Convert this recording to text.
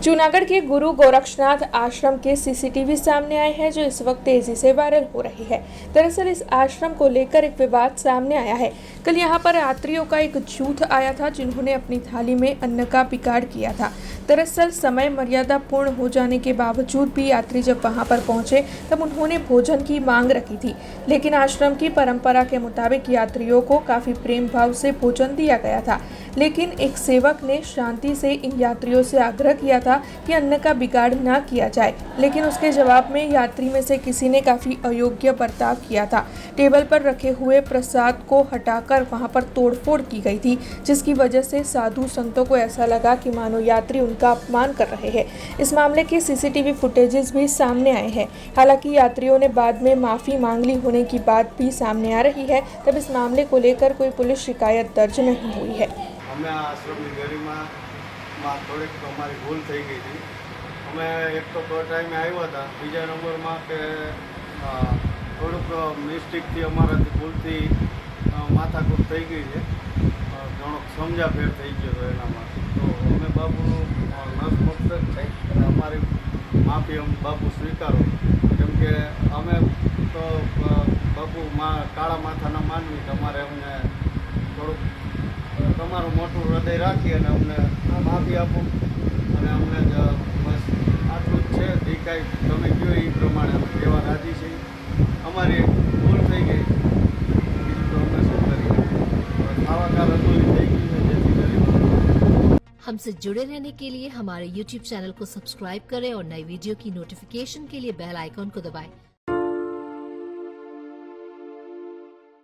जूनागढ़ के गुरु गोरक्षनाथ आश्रम के सीसीटीवी सामने आए हैं, जो इस वक्त तेजी से वायरल हो रही है। दरअसल इस आश्रम को लेकर एक विवाद सामने आया है। कल यहां पर यात्रियों का एक झूठ आया था, जिन्होंने अपनी थाली में अन्न का बिगाड़ किया था। दरअसल समय मर्यादा पूर्ण हो जाने के बावजूद भी यात्री जब वहां पर पहुंचे तब उन्होंने भोजन की मांग रखी थी, लेकिन आश्रम की परंपरा के मुताबिक यात्रियों को काफी प्रेम भाव से भोजन दिया गया था। लेकिन एक सेवक ने शांति से इन यात्रियों से आग्रह किया था कि अन्न का बिगाड़ ना किया जाए, लेकिन उसके जवाब में यात्री में से किसी ने काफी अयोग्य बर्ताव किया था। टेबल पर रखे हुए प्रसाद को हटाकर वहां पर तोड़फोड़ की गई थी, जिसकी वजह से साधु संतों को ऐसा लगा कि मानो यात्री उनका अपमान कर रहे हैं। इस मामले के सीसीटीवी फुटेजेस भी सामने आए हैं। हालांकि यात्रियों ने बाद में माफी मांग ली होने की बात भी सामने आ रही है। तब इस मामले को लेकर कोई पुलिस शिकायत दर्ज नहीं हुई है। અમે આ આશ્રમની ગરિમામાં થોડીક અમારી ભૂલ થઈ ગઈ હતી। અમે એક તો ટાઈમે આવ્યા હતા, બીજા નંબરમાં કે થોડુંક મિસ્ટેકથી અમારાથી ભૂલથી માથાકૂટ થઈ ગઈ છે, ઘણો સમજાફેર થઈ ગયો હતો એનામાં। તો અમે બાપુનું નતમસ્તક થઈ અને અમારી માફી બાપુ સ્વીકારો, કેમ કે અમે તો બાપુ કાળા માથાના માનવી, તમારે અમને થોડુંક તમારું મોટું હૃદય રાખી અને અમને માફી આપો અને અમને બસ આટલું જ છે। જે કાંઈ તમે કહો એ પ્રમાણે અમે કહેવા રાજી છીએ। અમારી ભૂલ થઈ ગઈ, બીજું તો અમે શું કરીએ, ખાવાકાર અધૂરી થઈ ગઈ છે, જેથી કરી। हमसे जुड़े रहने के लिए हमारे YouTube चैनल को सब्सक्राइब करें और नई वीडियो की नोटिफिकेशन के लिए बेल आइकॉन को दबाएं।